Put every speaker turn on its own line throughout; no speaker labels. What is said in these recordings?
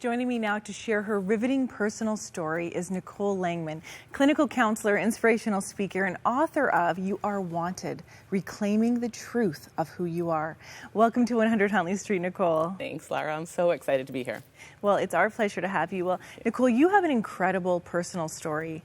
Joining me now to share her riveting personal story is Nicole Langman, clinical counselor, inspirational speaker, and author of You Are Wanted, Reclaiming the Truth of Who You Are. Welcome to 100 Huntley Street, Nicole.
Thanks, Lara. I'm so excited to be here.
Well, it's our pleasure to have you. Well, Nicole, you have an incredible personal story.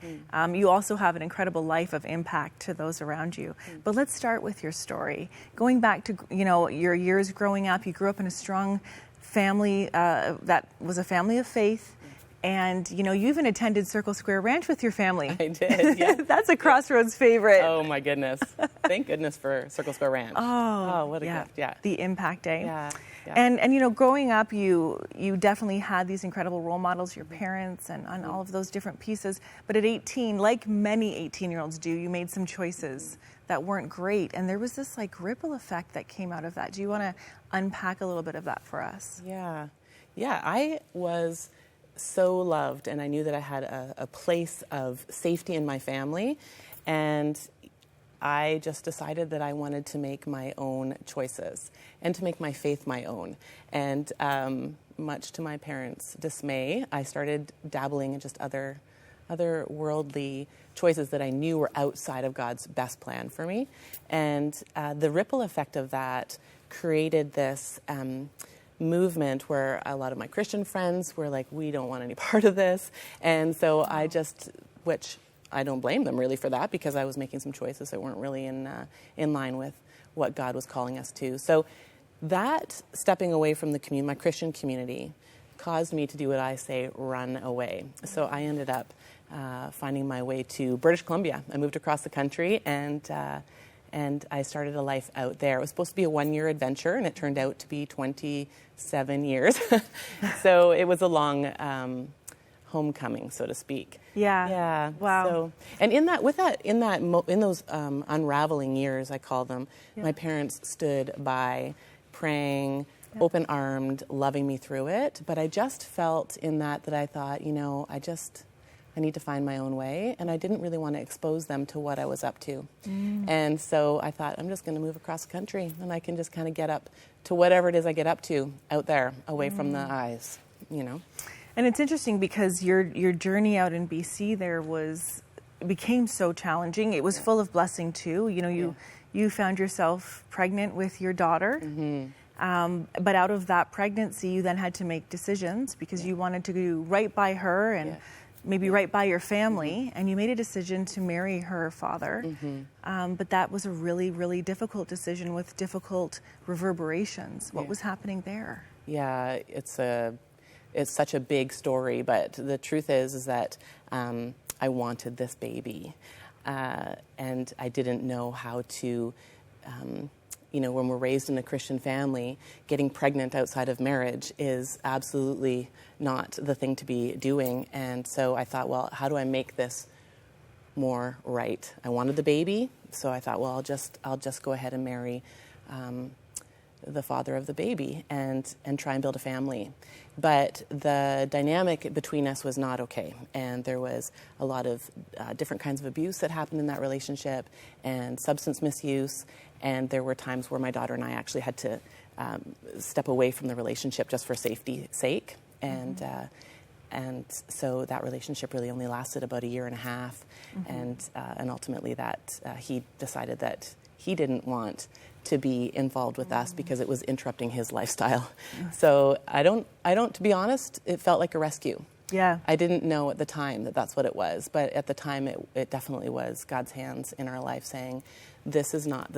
You also have an incredible life of impact to those around you. But let's start with your story. Going back to, your years growing up, you grew up in a strong family that was a family of faith, and you even attended Circle Square Ranch with your family.
I did, yeah.
That's a Crossroads favorite.
Oh my goodness. Thank goodness for Circle Square Ranch.
Oh,
what a gift, yeah.
The impact day.
Yeah.
And growing up, you definitely had these incredible role models, your parents and all of those different pieces. But at 18, like many 18-year-olds do, you made some choices that weren't great. And there was this ripple effect that came out of that. Do you want to unpack a little bit of that for us?
Yeah, I was so loved, and I knew that I had a place of safety in my family. And I just decided that I wanted to make my own choices and to make my faith my own. And much to my parents' dismay, I started dabbling in just other worldly choices that I knew were outside of God's best plan for me. And the ripple effect of that created this movement where a lot of my Christian friends were like, we don't want any part of this. And so which I don't blame them really for that, because I was making some choices that weren't really in line with what God was calling us to. So that stepping away from my Christian community caused me to do what I say, run away. So I ended up finding my way to British Columbia. I moved across the country and I started a life out there. It was supposed to be a 1-year adventure, and it turned out to be 27 years. So it was a long homecoming, so to speak.
Yeah. Wow.
So, and in those unraveling years, I call them, my parents stood by, praying, open-armed, loving me through it. But I just felt in that I thought, I need to find my own way, and I didn't really want to expose them to what I was up to. And so I thought, I'm just going to move across the country, and I can just kind of get up to whatever it is I get up to out there, away from the eyes,
And it's interesting because your journey out in BC there became so challenging. It was full of blessing too. You found yourself pregnant with your daughter. But out of that pregnancy, you then had to make decisions because you wanted to do right by her and maybe right by your family, and you made a decision to marry her father. But that was a really, really difficult decision with difficult reverberations. What was happening there?
Yeah, it's such a big story, but the truth is that I wanted this baby, and I didn't know how to, when we're raised in a Christian family, getting pregnant outside of marriage is absolutely not the thing to be doing. And so I thought, well, how do I make this more right? I wanted the baby, so I thought, well, I'll just go ahead and marry the father of the baby and try and build a family. But the dynamic between us was not okay, and there was a lot of different kinds of abuse that happened in that relationship, and substance misuse, and there were times where my daughter and I actually had to step away from the relationship just for safety's sake, and so that relationship really only lasted about 1.5 years, and ultimately that he decided that he didn't want to be involved with us because it was interrupting his lifestyle. So I don't, to be honest, it felt like a rescue.
Yeah.
I didn't know at the time that that's what it was, but at the time it definitely was God's hands in our life saying, this is not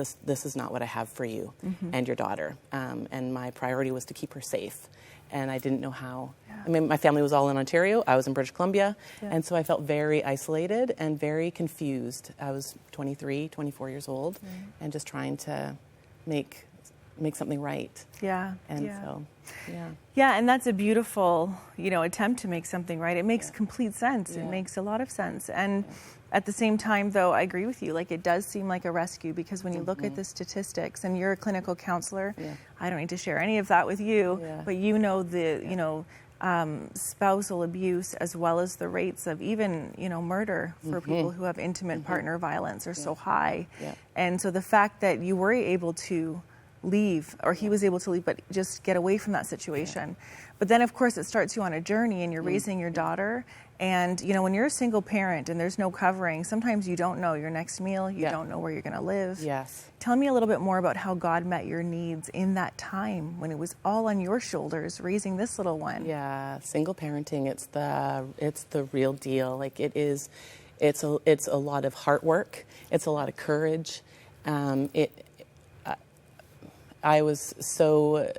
what I have for you and your daughter. And my priority was to keep her safe. And I didn't know how. I mean, my family was all in Ontario. I was in British Columbia. And so I felt very isolated and very confused. I was 23, 24 years old and just trying to make something right.
Yeah.
So,
Yeah, and that's a beautiful, attempt to make something right. It makes complete sense. It makes a lot of sense. And at the same time, though, I agree with you. It does seem like a rescue because when you look at the statistics, and you're a clinical counselor, I don't need to share any of that with you, but the spousal abuse as well as the rates of even, murder for people who have intimate partner violence are so high. And so the fact that you were able to leave, or he was able to leave, but just get away from that situation. But then, of course, it starts you on a journey, and you're raising your daughter. And, you know, when you're a single parent and there's no covering, sometimes you don't know your next meal. You don't know where you're going to live.
Yes.
Tell me a little bit more about how God met your needs in that time when it was all on your shoulders, raising this little one.
Yeah, single parenting, it's the real deal. Like it's a lot of hard work. It's a lot of courage. I was so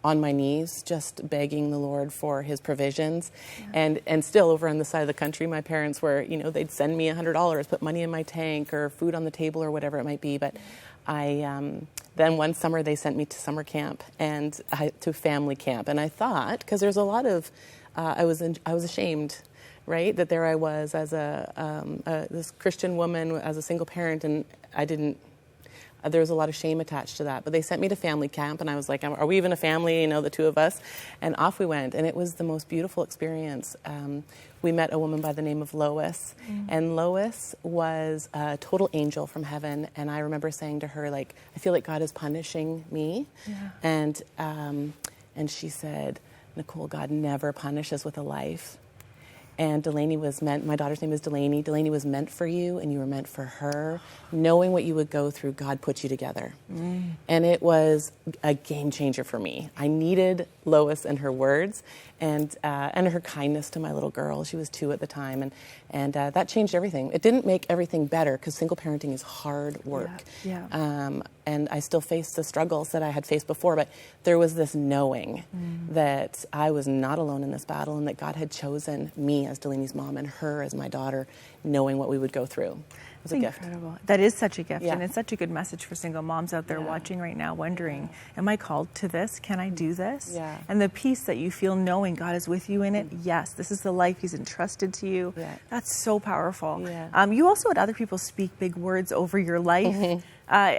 on my knees, just begging the Lord for his provisions. Yeah. And still over on the side of the country, my parents were, you know, they'd send me $100, put money in my tank or food on the table or whatever it might be. But then one summer they sent me to summer camp and to family camp. And I thought, because there's a lot of, I was ashamed, right? That there I was as this Christian woman, as a single parent, and there was a lot of shame attached to that. But they sent me to family camp, and I was like, are we even a family, you know, the two of us? And off we went, and it was the most beautiful experience. We met a woman by the name of Lois, and Lois was a total angel from heaven. And I remember saying to her, like, I feel like God is punishing me. Yeah. And she said, Nicole, God never punishes with a life. And Delaney was meant, my daughter's name is Delaney. Delaney was meant for you, and you were meant for her. Knowing what you would go through, God put you together. And it was a game changer for me. I needed Lois and her words and her kindness to my little girl. She was 2 at the time. And that changed everything. It didn't make everything better because single parenting is hard work. Yeah. And I still face the struggles that I had faced before, but there was this knowing that I was not alone in this battle and that God had chosen me as Delaney's mom and her as my daughter, knowing what we would go through. It was a gift.
Incredible. That is such a gift,
Yeah.
and it's such a good message for single moms out there watching right now, wondering, am I called to this? Can I do this?
Yeah.
And the peace that you feel knowing God is with you in it, yes, this is the life he's entrusted to you.
Yeah.
That's so powerful.
Yeah.
You also had other people speak big words over your life.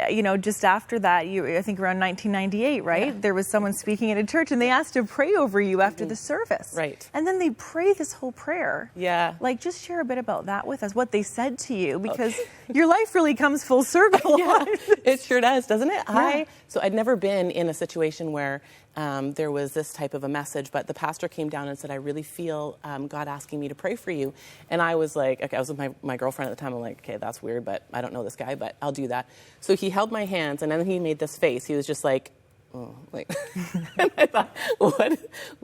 You know, just after that, I think around 1998, right?
Yeah.
There was someone speaking at a church, and they asked to pray over you after the service.
Right.
And then they pray this whole prayer.
Yeah.
Like, just share a bit about that with us, what they said to you, because your life really comes full circle.
Yeah, it sure does, doesn't it?
Yeah.
So I'd never been in a situation where there was this type of a message, but the pastor came down and said, I really feel God asking me to pray for you. And I was like, okay, I was with my girlfriend at the time. I'm like, okay, that's weird, but I don't know this guy, but I'll do that. So he held my hands, and then he made this face. He was just like, oh, like, and I thought,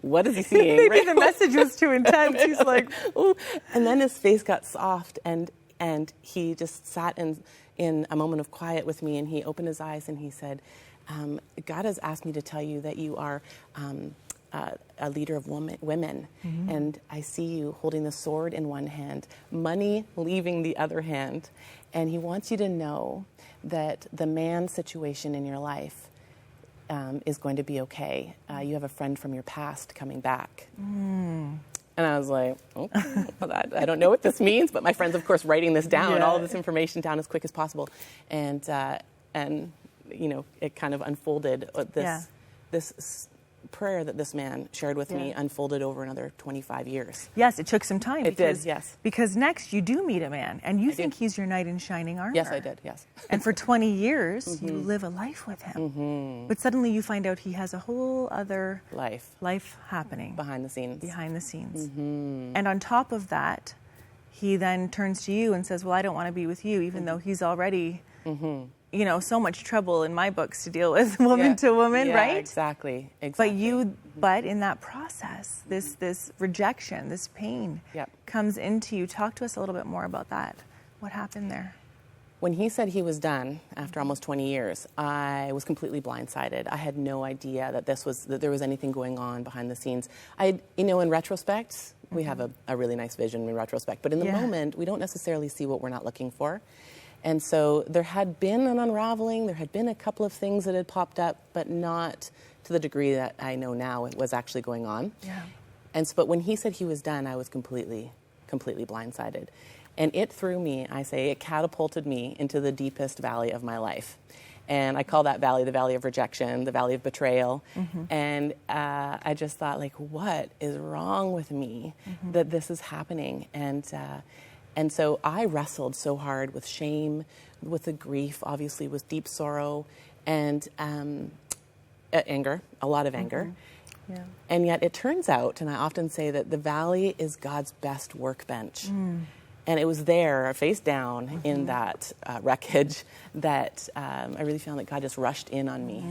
what is he seeing?
Maybe
right?
the message was too intense. He's like,
ooh. And then his face got soft, and he just sat in a moment of quiet with me, and he opened his eyes and he said, God has asked me to tell you that you are a leader of women, and I see you holding the sword in one hand, money leaving the other hand, and he wants you to know that the man situation in your life is going to be okay. You have a friend from your past coming back. And I was like, okay, well, I don't know what this means, but my friend's, of course, writing this down, all of this information down as quick as possible. And you know, it kind of unfolded. This prayer that this man shared with me unfolded over another 25 years.
Yes, it took some time.
It did, yes.
Because next you do meet a man, and you think he's your knight in shining armor.
Yes, I did, yes.
And for 20 years, you live a life with him. But suddenly you find out he has a whole other life happening.
Behind the scenes.
And on top of that, he then turns to you and says, well, I don't want to be with you, even though he's already... you know, so much trouble in my books to deal with, woman to woman, right?
Exactly.
But in that process, this rejection, this pain comes into you. Talk to us a little bit more about that. What happened there?
When he said he was done after almost 20 years, I was completely blindsided. I had no idea that there was anything going on behind the scenes. In retrospect, we have a really nice vision in retrospect, but in the moment, we don't necessarily see what we're not looking for. And so there had been an unraveling, there had been a couple of things that had popped up, but not to the degree that I know now it was actually going on. But when he said he was done, I was completely blindsided. And it threw me, it catapulted me into the deepest valley of my life. And I call that valley the valley of rejection, the valley of betrayal. And I just thought, like, what is wrong with me that this is happening? And so I wrestled so hard with shame, with the grief, obviously, with deep sorrow, and anger, a lot of anger.
Yeah.
And yet it turns out, and I often say that the valley is God's best workbench. And it was there, face down, in that wreckage that I really found that God just rushed in on me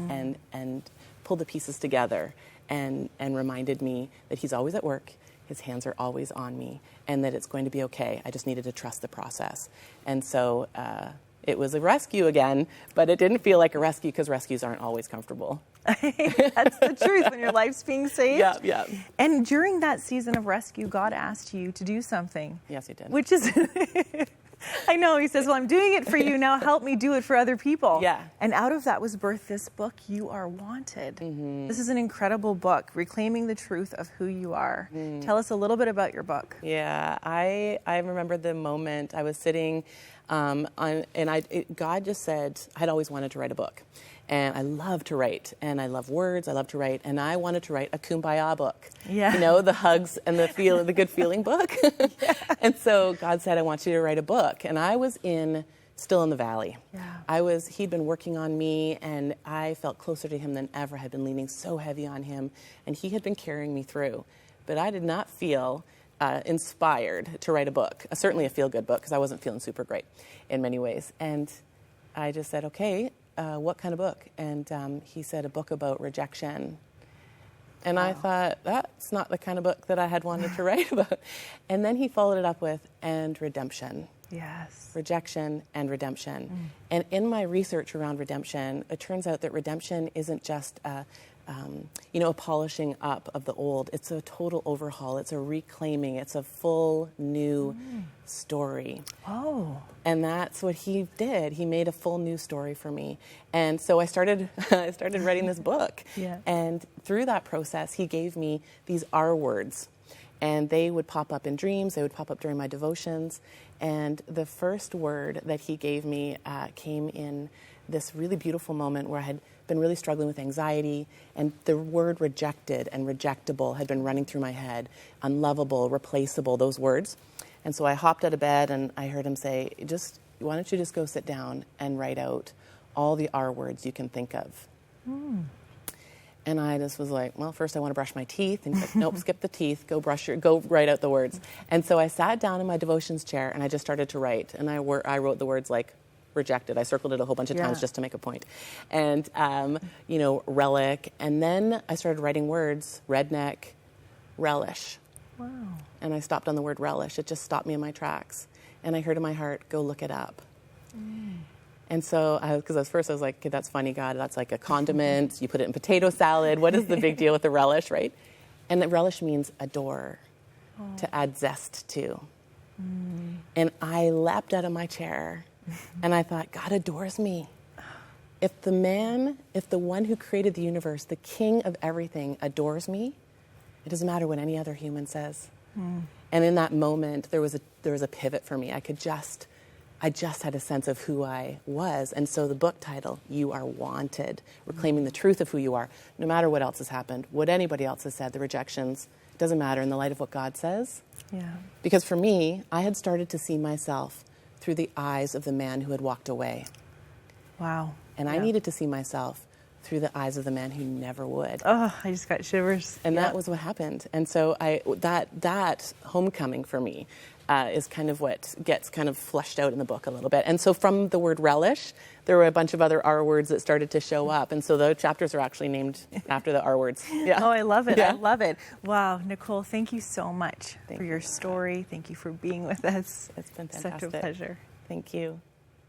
and pulled the pieces together and reminded me that he's always at work, his hands are always on me, and that it's going to be okay. I just needed to trust the process. And so it was a rescue again, but it didn't feel like a rescue because rescues aren't always comfortable.
That's the truth when your life's being saved.
Yeah, yeah.
And during that season of rescue, God asked you to do something.
Yes, he did.
Which is, I know, he says, well, I'm doing it for you, now help me do it for other people.
Yeah.
And out of that was birthed this book, You Are Wanted. This is an incredible book, reclaiming the truth of who you are. Tell us a little bit about your book.
Yeah, I remember the moment I was sitting God just said, I'd always wanted to write a book. And I love to write, and I love words, I love to write, and I wanted to write a kumbaya book.
Yeah.
You know, the hugs and the good feeling book. Yeah. And so God said, I want you to write a book. And I was still in the valley.
Yeah.
He'd been working on me, and I felt closer to him than ever. I had been leaning so heavy on him, and he had been carrying me through. But I did not feel inspired to write a book, certainly a feel-good book, because I wasn't feeling super great in many ways. And I just said, okay, what kind of book? And he said, a book about rejection. And I thought, that's not the kind of book that I had wanted to write about. And then he followed it up with, and redemption.
Yes.
Rejection and redemption. And in my research around redemption, it turns out that redemption isn't just a polishing up of the old. It's a total overhaul. It's a reclaiming. It's a full new story.
Oh.
And that's what he did. He made a full new story for me. And so I started writing this book.
Yeah.
And through that process, he gave me these R words. And they would pop up in dreams. They would pop up during my devotions. And the first word that he gave me came in this really beautiful moment where I had been really struggling with anxiety, and the word rejected and rejectable had been running through my head. Unlovable, replaceable, those words. And so I hopped out of bed and I heard him say, why don't you just go sit down and write out all the R words you can think of. And I just was like, well, first I want to brush my teeth. And he's like, nope, skip the teeth, go write out the words. And so I sat down in my devotions chair and I just started to write. And I wrote the words like rejected. I circled it a whole bunch of times just to make a point. And, relic. And then I started writing words, redneck, relish.
Wow.
And I stopped on the word relish. It just stopped me in my tracks. And I heard in my heart, go look it up. And so, because at first I was like, okay, that's funny, God. That's like a condiment. You put it in potato salad. What is the big deal with the relish, right? And the relish means adore, to add zest to. And I leapt out of my chair. And I thought, God adores me. If the one who created the universe, the king of everything, adores me, it doesn't matter what any other human says. And in that moment, there was a pivot for me. I just had a sense of who I was. And so the book title, You Are Wanted, reclaiming the truth of who you are, no matter what else has happened, what anybody else has said, the rejections, doesn't matter in the light of what God says.
Yeah.
Because for me, I had started to see myself through the eyes of the man who had walked away.
Wow.
And I needed to see myself through the eyes of the man who never would.
Oh, I just got shivers.
And that was what happened. And so that homecoming for me is kind of what gets kind of fleshed out in the book a little bit. And so from the word relish, there were a bunch of other R words that started to show up. And so the chapters are actually named after the R words. Yeah.
Oh, I love it.
Yeah.
I love it. Wow, Nicole, thank you so much for your story. Thank you for being with us.
It's been fantastic.
Such a pleasure.
Thank you.